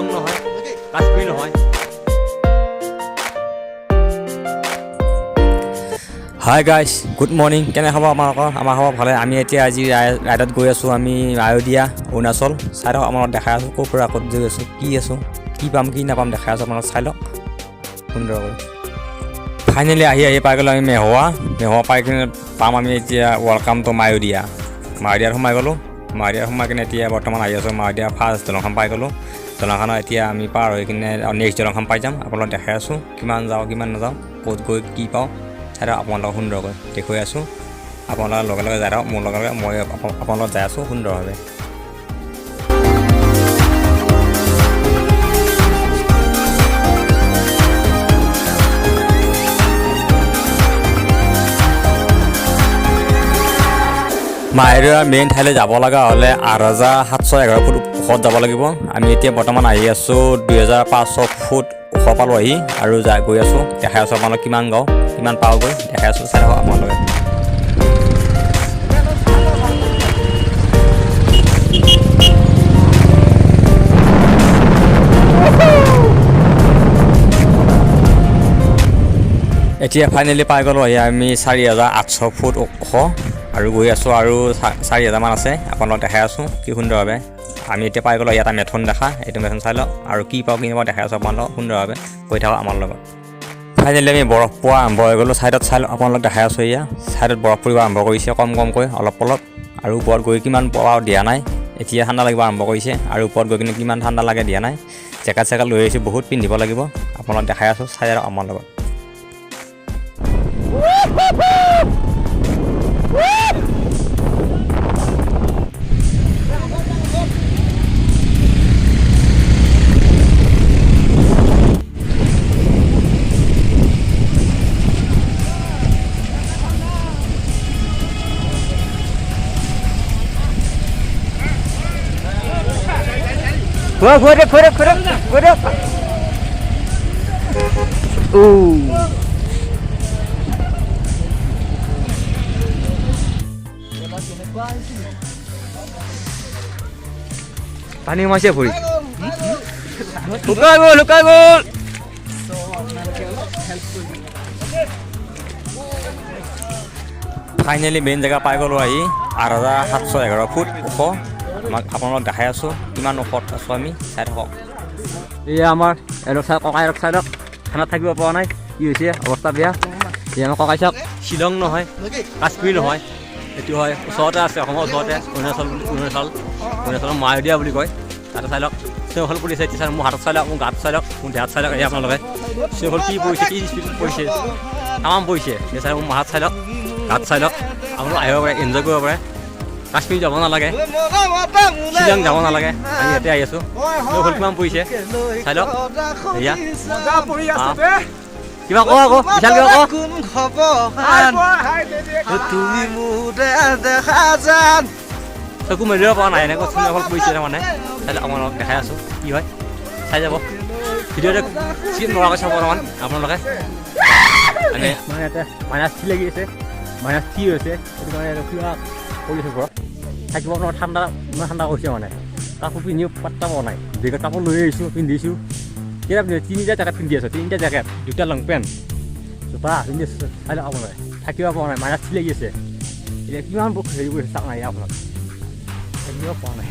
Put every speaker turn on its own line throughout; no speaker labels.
শ্বিলং নহয়, কাশ্মীৰ নহয়। Hi guys, good morning. কেনে খবৰ আপোনালোকৰ? আমাৰ খবৰ ভালে। আমি এতিয়া আজি ৰাইডত গৈ আছোঁ। আমি আয়োধিয়া অৰুণাচল। চাই লওক আপোনালোক দেখাই আছোঁ ক'ৰ পৰা ক'ত গৈ আছোঁ, কি পাম কি নাপাম দেখাই আছোঁ। আপোনালোক চাই লওক সুন্দৰকৈ। ফাইনেলি আহি পাই গ'লোঁ আমি মেহোৱা পাই কিনে পাম আমি এতিয়া ৱেলকাম টু মায়োদিয়া। মায়োদিয়াত সোমাই গ'লোঁ। মায়োদিয়াত সোমাই কিনে এতিয়া বৰ্তমান আহি আছোঁ মায়োদিয়া ফাৰ্ষ্ট দলংখন পাই গ'লোঁ। দলংখনত এতিয়া আমি পাৰ হৈ কিনে নেক্সট দলংখন পাই যাম। আপোনালোক দেখাই আছোঁ কিমান যাওঁ কিমান নাযাওঁ, ক'ত গৈ কি পাওঁ চাই লওক। আপোনালোকক সুন্দৰকৈ দেখুৱাই আছোঁ। আপোনালোকৰ লগে লগে যাই থাকক, মোৰ লগে লগে মই আপোনালোকক যাই আছোঁ সুন্দৰভাৱে। মায়োদিয়াৰ মেইন ঠাইলৈ যাব লগা হ'লে 8711 ফুট ওখত যাব লাগিব। আমি এতিয়া বৰ্তমান আহি আছোঁ 2500 ফুট ওখ পালোঁ আহি আৰু গৈ আছোঁ। দেখাই আছোঁ আপোনালোক কিমান গাওঁ কিমান পাওঁগৈ দেখাই আছোঁ। চাই থাকক আপোনালোকে। এতিয়া ফাইনেলি পাই গ'লোঁ আহি আমি 4800 ফুট ওখ আৰু গৈ আছোঁ আৰু 4000 মান আছে। আপোনালোক দেখাই আছোঁ কি সুন্দৰভাৱে। আমি এতিয়া পাই গ'লোঁ এটা মেথন দেখা, এইটো মেথন চাই লওক আৰু কি পাওঁ কি নাপাওঁ দেখাই আছোঁ আপোনালোক সুন্দৰভাৱে। কৈ থাকক আমাৰ লগত। ফাইনেলি আমি বৰফ পোৱা আৰম্ভ হৈ গ'লোঁ। ছাইডত চাই লওক আপোনালোক দেখাই আছোঁ। এয়া ছাইডত বৰফ পৰিব আৰম্ভ কৰিছে কমকৈ অলপ আৰু ওপৰত গৈ কিমান পোৱা দিয়া নাই। এতিয়া ঠাণ্ডা লাগিব আৰম্ভ কৰিছে আৰু ওপৰত গৈ কিনে কিমান ঠাণ্ডা লাগে দিয়া নাই। জেকেট লৈ আহিছোঁ, বহুত পিন্ধিব লাগিব। আপোনালোক দেখাই আছোঁ চাই লওক আমাৰ লগত। পানী সোমাইছে ভৰি লুকাই গ'ল। ফাইনেলি মেইন জেগা পাই গ'লোঁ আহি 8711 ফুট ওখ। আমাক আপোনালোক দেখাই আছোঁ কিমান ওখত আছোঁ আমি চাই থাকক। এয়া আমাৰ এলক চাই ককাইক চাই লওক, ঠাণ্ডাত থাকিব পৰা নাই, কি হৈছে অৱস্থা বেয়া। এয়া আমাৰ ককাই চাওক, শ্বিলং নহয় কাশ্মীৰ নহয়, এইটো হয় ওচৰতে আছে অসমৰ ওচৰতে অৰুণাচলৰ মায়োদিয়া বুলি কয়। তাতে চাই লওক স্নেহফল পৰিছে। এতিয়া চাই মোৰ হাতত চাই লওক, মোৰ গাত চাই লওক, মোৰ দেহাত চাই লওক। এই আপোনালোকে স্নেহফল কি পৰিছে, কি স্পীডত পৰিছে, তামাম পৰিছে। এতিয়া চাই মোৰ হাত চাই লওক, গাত চাই লওক। আপোনালোক আহিব পাৰে, এনজয় কৰিব পাৰে। কাশ্মীৰ যাব নালাগে, শ্বিলং যাব নালাগে, আমি ইয়াতে আহি আছোঁ। স্নেহফল কিমান পৰিছে চাই লওক। এয়া কিবা কওঁ আকৌ বিশাল কিবা কওঁ। চকু মেলিব পৰা নাই এনেকৈ স্নেহফল পৰিছে তাৰমানে। চাই লওক আপোনালোকক দেখাই আছোঁ কি হয় চাই যাব। ভিডিঅ'তে চিট নৰাকৈ চাব অলপমান আপোনালোকে। মানে ইয়াতে -3 লাগি আছে, -3 হৈছে। সেইটো কাৰণে কিবা কৰিছে ঘৰত থাকিব নোৱাৰোঁ। ঠাণ্ডা ইমান ঠাণ্ডা কৰিছে মানে। কাপোৰ পিন্ধিও পাত্তা পোৱা নাই। বেগত কাপোৰ লৈ আহিছোঁ, পিন্ধিছোঁ। কেইটা পিন্ধি 3টা জেকেট পিন্ধি আছোঁ, 3টা জেকেট, 2টা লং পেণ্ট, জোতা পিন্ধি আছোঁ। চাই লওক আপোনালোকে থাকিব পৰা নাই, -3 লাগি আছে। এতিয়া কিমান হেৰি কৰিছে চাওক নাই আপোনালোকে থাকিব পৰা নাই।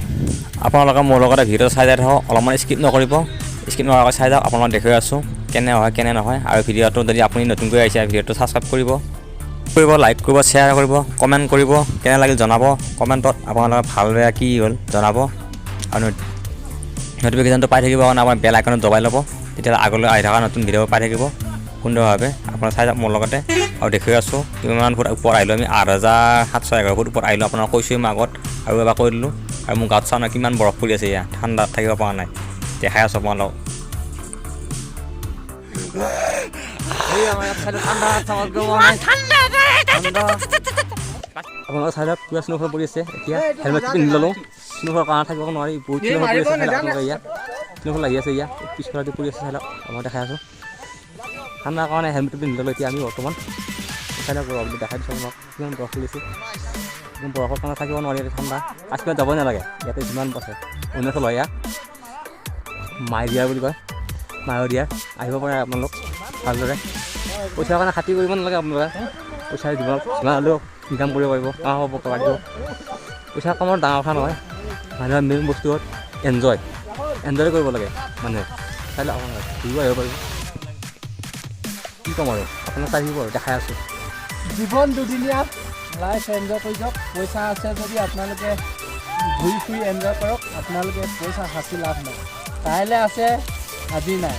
আপোনালোকে মোৰ লগতে ভিডিঅ'টো চাই যাই থাকক, অলপমান স্কিপ নকৰিব। স্কিপ নকৰাকৈ চাই যাওক। আপোনালোক দেখুৱাই আছোঁ কেনে হয় কেনে নহয়। আৰু ভিডিঅ'টো যদি আপুনি নতুনকৈ আহিছে ভিডিঅ'টো ছাবস্ক্ৰাইব কৰিব, লাইক কৰিব, শ্বেয়াৰ কৰিব, কমেণ্ট কৰিব। কেনে লাগিল জনাব কমেণ্টত। আপোনালোকে ভাল বেয়া কি হ'ল জনাব আৰু নটিফিকেশ্যনটো পাই থাকিব কাৰণে আপোনাৰ বেল আইকনত দবাই ল'ব। তেতিয়াহ'লে আগলৈ আহি থকা নতুন ভিডিঅ' পাই থাকিব সুন্দৰভাৱে। আপোনাৰ চাই যাওক মোৰ লগতে। আৰু দেখুৱাই আছোঁ কিমান ফুট ওপৰত আহিলোঁ আমি, 8711 ফুট ওপৰত আহিলোঁ। আপোনাক কৈছোঁ মই আগত আৰু এবাৰ কৈ দিলোঁ। আৰু মোৰ গাত চাওঁ নাই কিমান বৰফ পৰি আছে। ইয়াত ঠাণ্ডাত থাকিব পৰা নাই, দেখাই আছোঁ আপোনালোকক। আপোনালোকে চাই লওক কিবা স্নোফল পৰি আছে। এতিয়া হেলমেট পিন্ধি ল'লোঁ, স্নোফল কাৰণে থাকিব নোৱাৰি, বহুত স্নোফল পৰি আছে। চাই লওক আপোনালোকে ইয়াত স্নোফল আহি আছে। ইয়াত পিছফালে পৰি আছে চাই লওক। মই দেখাই আছোঁ ঠাণ্ডাৰ কাৰণে হেলমেটটো পিন্ধি ল'লোঁ। এতিয়া আমি বৰ্তমান চাই লওক বৰফ দেখাই দিছোঁ আপোনাক কিমান বৰফ পৰিছে। বৰফৰ কাৰণে থাকিব নোৱাৰি, ঠাণ্ডা। কাশ্মীৰত যাবই নালাগে, ইয়াতে যিমান আছে অৰুণাচল হয়। ইয়াত মায়দিয়া বুলি কয় মায়দিয়া আহিব পাৰে আপোনালোক ভালদৰে পইচাৰ কাৰণে খাতি কৰিব নালাগে আপোনালোকে পইচা দিব যিমান হ'লেও ইনকাম কৰিব পাৰিব কাম হ'ব পাৰিব পইচা কামৰ ডাঙৰ কথা নহয় মানুহৰ মেইন বস্তু হ'ল এনজয় কৰিব লাগে মানুহে চাই আপোনালোকে ঘূৰিব আহিব পাৰিব কি ক'ম আৰু আপোনাক চাই থাকিব আৰু দেখাই আছোঁ
জীৱন দুদিনীয়া লাইফ এনজয় কৰি যাওক পইচা আছে যদি আপোনালোকে ঘূৰি ফুৰি এনজয় কৰক আপোনালোকে পইচা সাঁচি লাভ নাই কাইলৈ আছে আজি নাই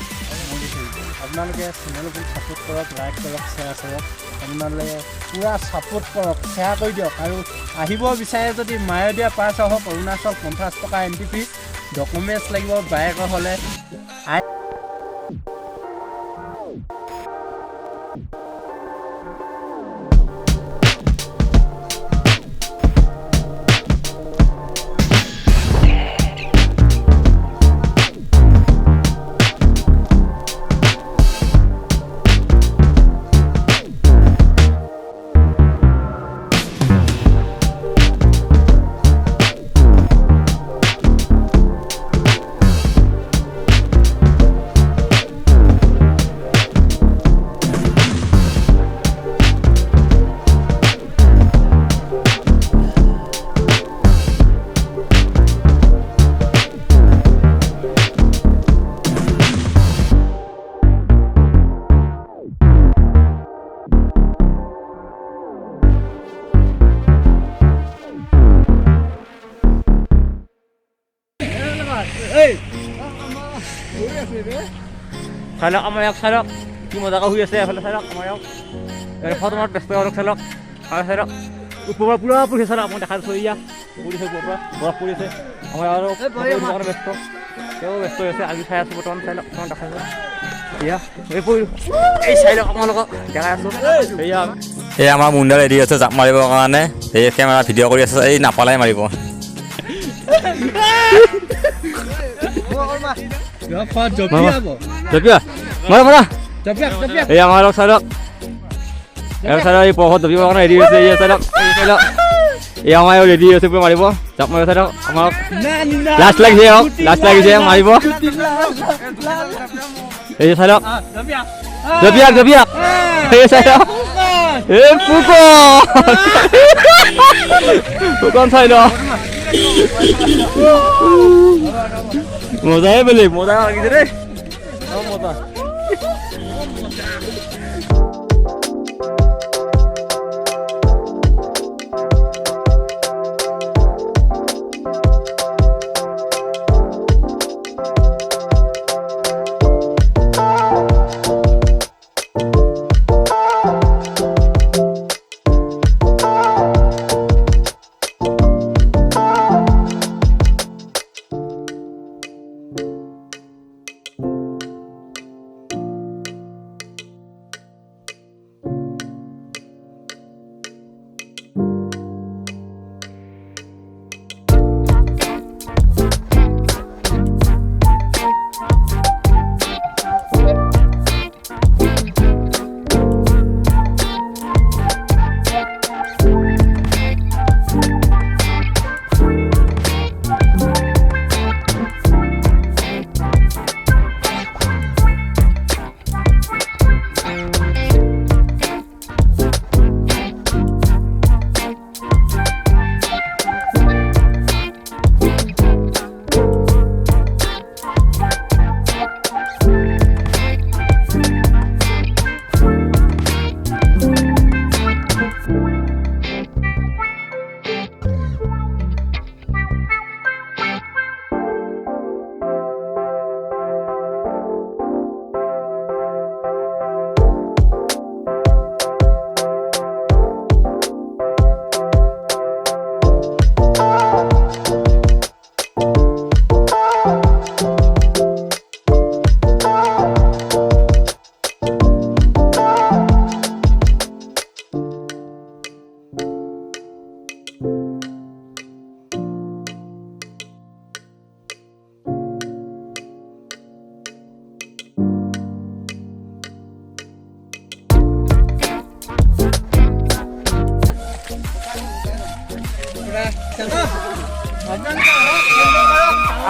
আপোনালোকে চেনেলবোৰ ছাপোৰ্ট কৰক লাইক কৰক শ্বেয়াৰ কৰক আপোনালোকে পূৰা ছাপোৰ্ট কৰক শ্বেয়াৰ কৰি দিয়ক আৰু আহিব বিচাৰে যদি মায়দিয়া পাছ হওক অৰুণাচল 50 টকা এণ্ট্ৰি ফিজ ডকুমেণ্টছ লাগিব বাইকৰ হ'লে
চাই লওক আমাৰ ইয়াক চাই লওক কি মজাকৈ শুই আছে এফালে চাই লওক আমাৰ ইয়াক ফটোত ব্যস্ত অলপ চাই লওক আৰু চাই লওক ওপৰৰ পূৰা পৰিছে চাই লওক মই দেখাই দিছোঁ এয়া পৰিছে ওপৰৰ পৰা বৰফ পৰিছে আমাৰ আৰু ব্যস্ত তেওঁ ব্যস্ত হৈ আছে আজি চাই আছোঁ বৰ্তমান চাই লওক তোমাক দেখাইছোঁ এয়া এই পৰিলোঁ এই চাই লওক আপোনালোকক দেখাই আছোঁ এয়া এই আমাৰ মুণ্ডা ৰেডি আছে জাপ মাৰিবৰ কাৰণে এই কেমেৰা ভিডিঅ' কৰি আছে এই নাপালাই মাৰিব এই আমাৰ চাইডক এই পহত ধৰিব কাৰণে ৰেডি হৈছে এই চাইডক এই আমাৰ ৰেডি হৈছে মাৰিব জাপ মাৰিব চাইডক আমাৰ লাষ্ট লাগিছে লাষ্ট লাগিছে মাৰিব এই চাইডক জপিয়াক এই চাইডক এই ফুকন চাইড মজাই বেলেগ মজা লাগিছে দেই মজা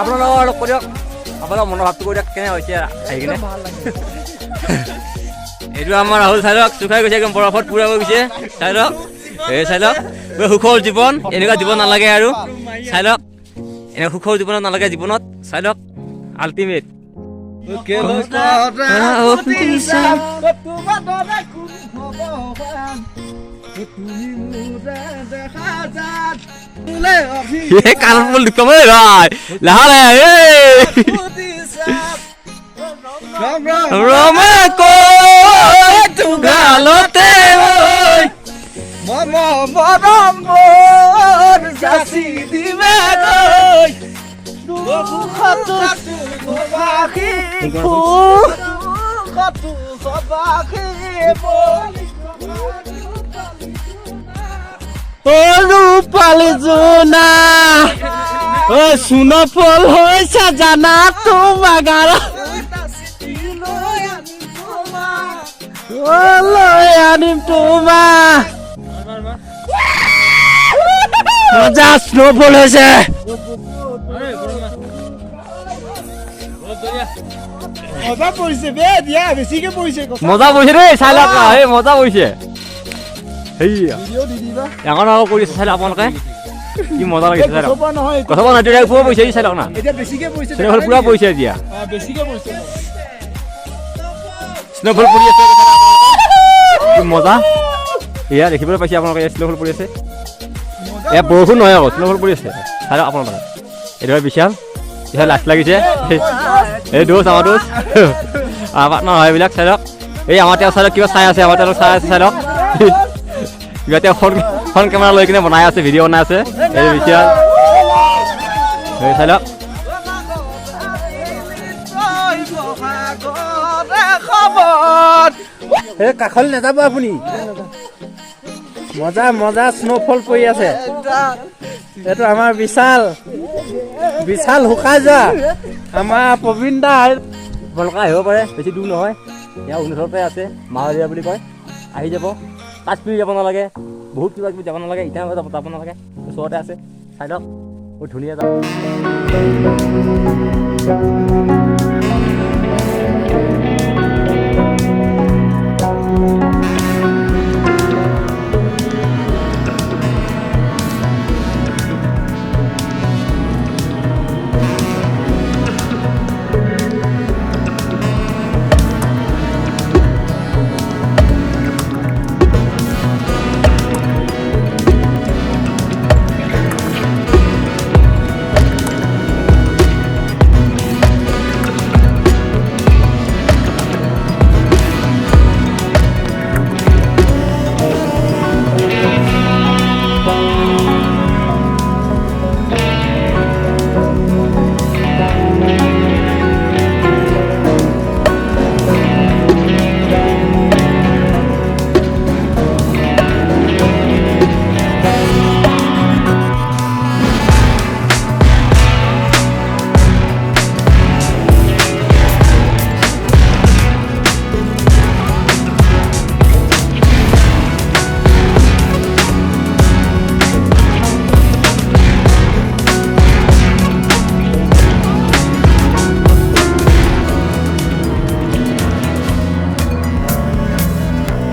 আপোনালোকৰ অলপ কৰিয়ক আপোনালোকৰ মনৰ ভাৱটো কৈ দিয়ক কেনে হৈছে আহি কিনে
ভাল লাগে
এইটো আমাৰ ৰাহুল চাই লওক চুখাই গৈছে একদম বৰফত পুৰা হৈ গৈছে চাই লওক এই চাই লওক সুখৰ জীৱন এনেকুৱা জীৱন নালাগে আৰু চাই লওক এনেকুৱা সুখৰ জীৱনত নালাগে জীৱনত চাই লওক আল্টিমেট কাণত বল দুখ পাব ভাই লাহে লাহে ৰমে কৈ গালতে
মৰম মোৰ যাচি দিবে গৈ দুখটো সবাখি দুখটো সবাখি ৰূপালী জোনা চুন ফল হৈছে জানা তোমাৰ গাৰ লৈ আনিম তোমাৰ মজা স্নোফল হৈছে মজা পৰিছে বে দিয়া বেছিকে পৰিছে
মজা পৰিছে দেই চাই লওক এই মজা পৰিছে সেইয়া
ভিডিঅ' দি দিবা
এখন আৰু কৰিছে চাই লওক আপোনালোকে কি মজা লাগিছে চাই লওক
কথা নহয়
কথা কোৱা নাই তেতিয়া পুৰা পৰিছে চাই লওক না
এতিয়া বেছিকে পৰিছে
স্নোফল পুৰা পৰিছে এতিয়া
বেছিকে পৰিছে
স্নোফল পৰি আছে কি মজা এয়া দেখিবলৈ পাইছে আপোনালোকে স্নোফল পৰি আছে এয়া বৰষুণ নহয় আকৌ স্নোফল পৰি আছে চাই লওক আপোনালোকে এইটো হয় বিশাল বিশাল লাজ লাগিছে এই দোষ আমাৰ দোষ আমাৰ নহয় এইবিলাক চাই লওক এই আমাৰ তেওঁ চাই লওক কিবা চাই আছে আমাৰ তেওঁলোক চাই আছে চাই লওক কিবা তেওঁ ফোন কেমেৰা লৈ কিনে বনাই আছে ভিডিঅ' বনাই আছে এই বিশাল এই চাই লওক
এই কাষলৈ নাযাব আপুনি মজা মজা স্নোফল পৰি আছে এইটো আমাৰ বিশাল শুকাই যোৱা আমাৰ প্ৰবীণ দা
আপোনালোকে আহিব পাৰে বেছি দূৰ নহয় ইয়াৰ ওচৰতে আছে মাহৰীয়া বুলি কয় আহি যাব কাশ্মীৰ যাব নালাগে বহুত কিবা কিবি যাব নালাগে ইটা যাব নালাগে ওচৰতে আছে চাই লওক বহুত ধুনীয়া যাব